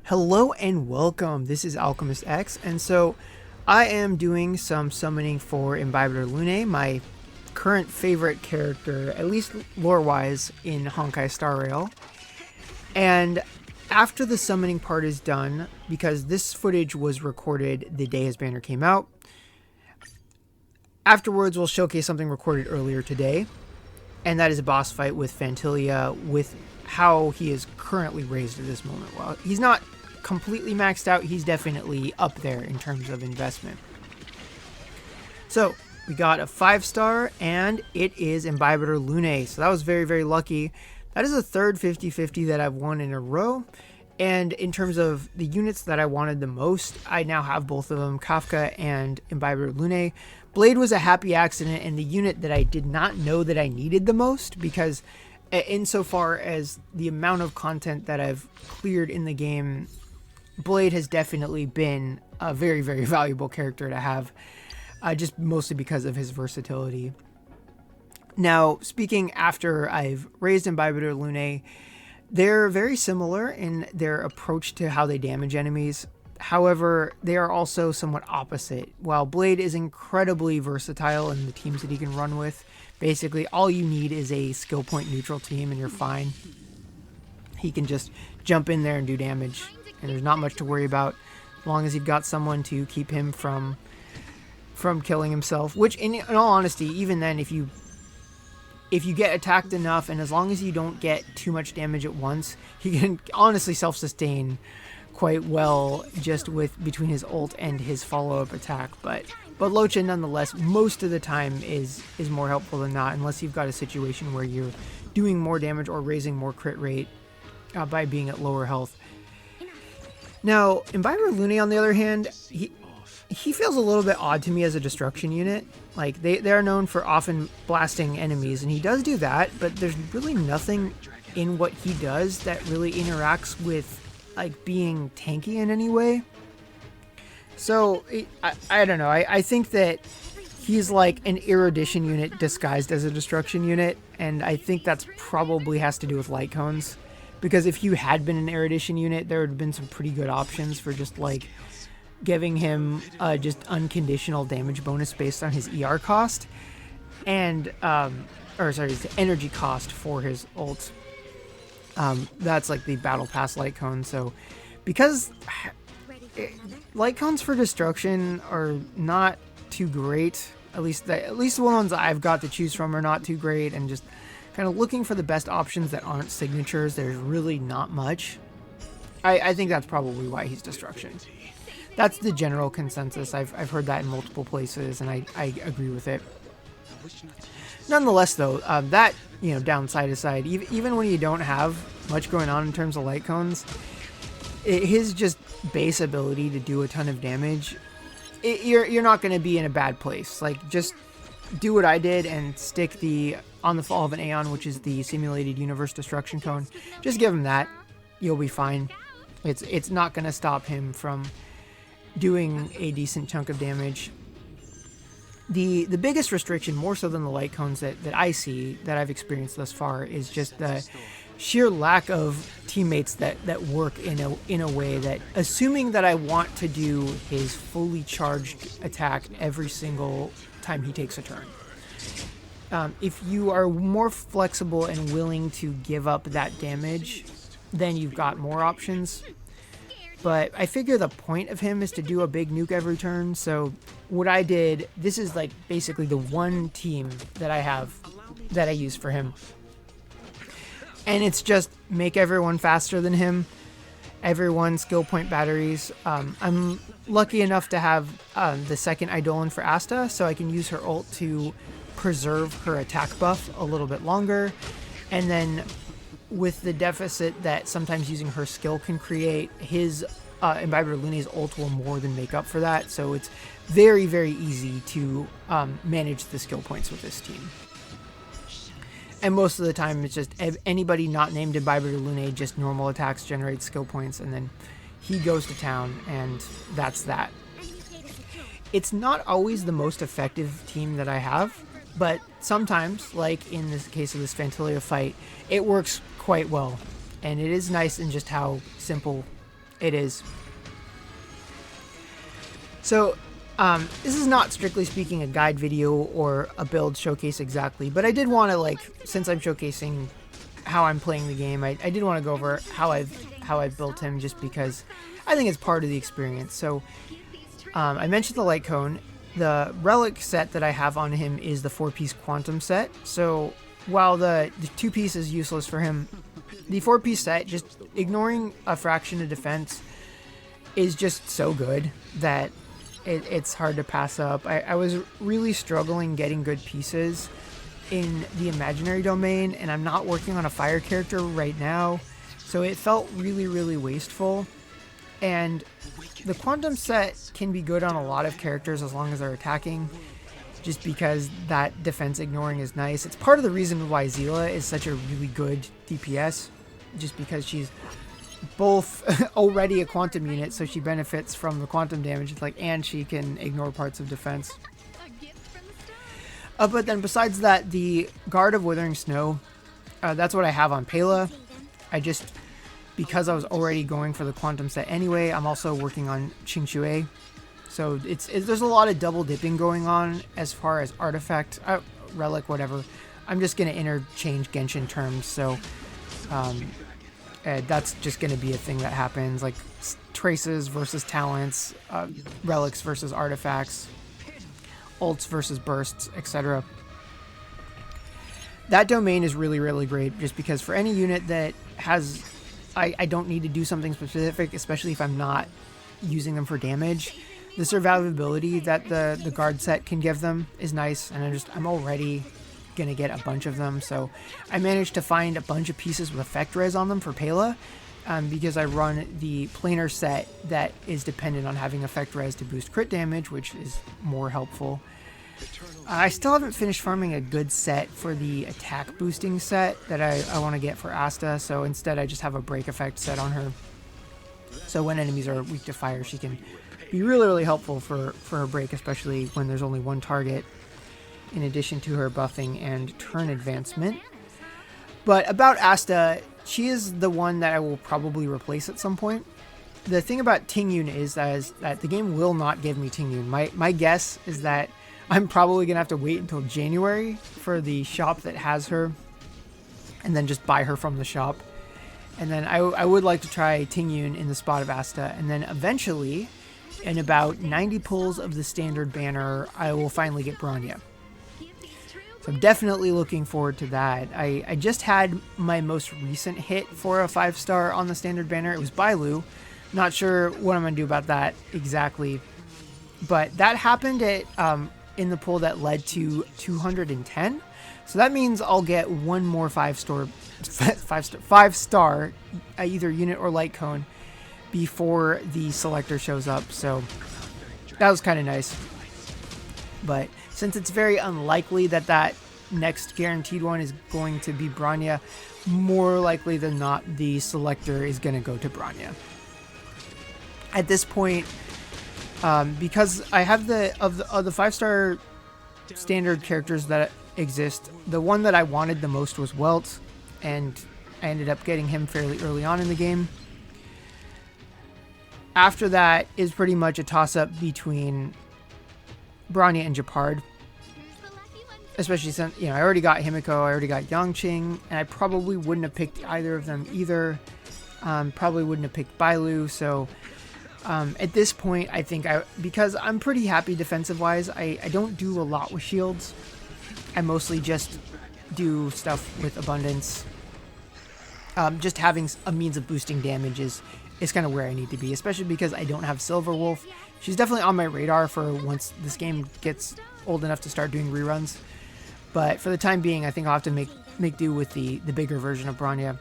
Hello and welcome. This is Alchemistexe, and so I am doing some summoning for Imbibitor Lune, my current favorite character, at least lore-wise, in Honkai Star Rail. And after the summoning part is done, because this footage was recorded the day his banner came out, afterwards we'll showcase something recorded earlier today, and that is a boss fight with Phantylia with how he is currently raised at this moment. Well, he's not completely maxed out, he's definitely up there in terms of investment. So we got a 5-star, and it is Imbibitor Lune. So that was very, very lucky. That is the third 50-50 that I've won in a row. And in terms of the units that I wanted the most, I now have both of them, Kafka and Imbibitor Lune. Blade was a happy accident, and the unit that I did not know that I needed the most, because insofar as the amount of content that I've cleared in the game, Blade has definitely been a very, very valuable character to have, just mostly because of his versatility. Now, speaking after I've raised Imbibitor Lune, they're very similar in their approach to how they damage enemies. However, they are also somewhat opposite. While Blade is incredibly versatile in the teams that he can run with, basically all you need is a skill point neutral team and you're fine. He can just jump in there and do damage, and there's not much to worry about as long as you've got someone to keep him from killing himself. Which, in all honesty, even then, if you get attacked enough, and as long as you don't get too much damage at once, he can honestly self-sustain quite well just with between his ult and his follow-up attack. But Locha, nonetheless, most of the time is more helpful than not, unless you've got a situation where you're doing more damage or raising more crit rate by being at lower health. Now, Imbibitor Lune, on the other hand, he feels a little bit odd to me as a destruction unit. Like, they're known for often blasting enemies, and he does do that, but there's really nothing in what he does that really interacts with, like, being tanky in any way. So, I don't know. I think that he's like an erudition unit disguised as a destruction unit, and I think that's probably has to do with light cones. Because if you had been an erudition unit, there would have been some pretty good options for just, like, giving him just unconditional damage bonus based on his ER cost, and his energy cost for his ult. That's like the battle pass light cone. So because light cones for destruction are not too great, at least the ones I've got to choose from are not too great, and just kind of looking for the best options that aren't signatures, there's really not much. I think that's probably why he's destruction. That's the general consensus. I've heard that in multiple places, and I agree with it. Nonetheless, though, that, downside aside, even when you don't have much going on in terms of light cones, his just base ability to do a ton of damage, you're not going to be in a bad place. Like, just do what I did and stick the On the Fall of an Aeon, which is the simulated universe destruction cone. Just give him that. You'll be fine. It's not going to stop him from doing a decent chunk of damage. The biggest restriction, more so than the light cones that I see, that I've experienced thus far, is just the sheer lack of teammates that work in a way that, assuming that I want to do his fully charged attack every single time he takes a turn. If you are more flexible and willing to give up that damage, then you've got more options. But I figure the point of him is to do a big nuke every turn, so what I did, this is like basically the one team that I have that I use for him. And it's just make everyone faster than him, everyone skill point batteries. I'm lucky enough to have the second Eidolon for Asta, so I can use her ult to preserve her attack buff a little bit longer, and then with the deficit that sometimes using her skill can create, his Imbibitor Lune's ult will more than make up for that. So it's very, very easy to manage the skill points with this team. And most of the time, it's just anybody not named Imbibitor Lune, just normal attacks generate skill points, and then he goes to town, and that's that. It's not always the most effective team that I have, but sometimes, like in this case of this Phantylia fight, it works quite well. And it is nice in just how simple It is. So, this is not strictly speaking a guide video or a build showcase exactly, but I did want to, like, since I'm showcasing how I'm playing the game, I did want to go over how I've built him, just because I think it's part of the experience. So, I mentioned the light cone. The relic set that I have on him is the 4-piece quantum set. So, while the 2-piece is useless for him, the 4-piece set, just ignoring a fraction of defense, is just so good that it's hard to pass up. I was really struggling getting good pieces in the imaginary domain, and I'm not working on a fire character right now, so it felt really, really wasteful. And the quantum set can be good on a lot of characters as long as they're attacking, just because that defense ignoring is nice. It's part of the reason why Zila is such a really good DPS, just because she's both already a quantum unit, so she benefits from the quantum damage, and she can ignore parts of defense. But then besides that, the Guard of Withering Snow, that's what I have on Pela. Because I was already going for the quantum set anyway, I'm also working on Qingxue. So there's a lot of double dipping going on as far as artifact, relic, whatever. I'm just going to interchange Genshin terms, so that's just going to be a thing that happens, like traces versus talents, relics versus artifacts, ults versus bursts, etc. That domain is really, really great, just because for any unit that has, I don't need to do something specific, especially if I'm not using them for damage. The survivability that the guard set can give them is nice, and I'm already gonna get a bunch of them, so I managed to find a bunch of pieces with effect res on them for Pela, because I run the planar set that is dependent on having effect res to boost crit damage, which is more helpful. I still haven't finished farming a good set for the attack boosting set that I want to get for Asta, so instead I just have a break effect set on her, so when enemies are weak to fire, she can be really, really helpful for her break, especially when there's only one target, in addition to her buffing and turn advancement. But about Asta, she is the one that I will probably replace at some point. The thing about Tingyun is that the game will not give me Tingyun. My guess is that I'm probably going to have to wait until January for the shop that has her, and then just buy her from the shop. And then I would like to try Tingyun in the spot of Asta, and then eventually, in about 90 pulls of the standard banner, I will finally get Bronya. So I'm definitely looking forward to that. I just had my most recent hit for a 5-star on the standard banner. It was Bailu. Not sure what I'm going to do about that exactly. But that happened in the pull that led to 210. So that means I'll get one more 5-star either unit or light cone before the selector shows up. So that was kind of nice. But since it's very unlikely that next guaranteed one is going to be Bronya, more likely than not, the selector is going to go to Bronya. At this point, because I have of the 5-star standard characters that exist, the one that I wanted the most was Welt, and I ended up getting him fairly early on in the game. After that is pretty much a toss-up between Bronya and Gepard, especially since, I already got Himiko, I already got Yangqing, and I probably wouldn't have picked either of them either. Probably wouldn't have picked Bailu, so at this point, I think because I'm pretty happy defensive-wise, I don't do a lot with shields. I mostly just do stuff with abundance. Just having a means of boosting damage is kind of where I need to be, especially because I don't have Silverwolf. She's definitely on my radar for once this game gets old enough to start doing reruns. But for the time being, I think I'll have to make do with the bigger version of Bronya.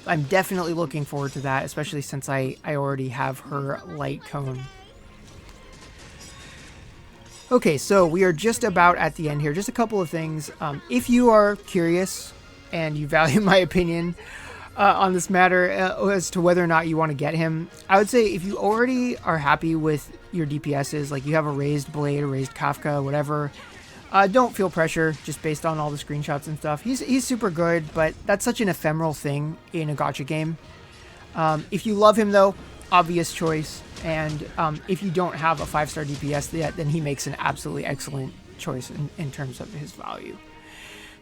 I'm definitely looking forward to that, especially since I already have her light cone. Okay, so we are just about at the end here. Just a couple of things. If you are curious and you value my opinion on this matter as to whether or not you want to get him, I would say if you already are happy with your DPSs, like you have a raised Blade, a raised Kafka, whatever, don't feel pressure just based on all the screenshots and stuff. He's super good, but that's such an ephemeral thing in a gacha game. If you love him, though, obvious choice. And if you don't have a 5-star DPS yet, then he makes an absolutely excellent choice in terms of his value.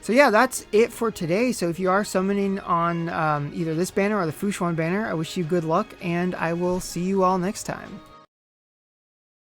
So yeah, that's it for today. So if you are summoning on either this banner or the Fushuan banner, I wish you good luck, and I will see you all next time.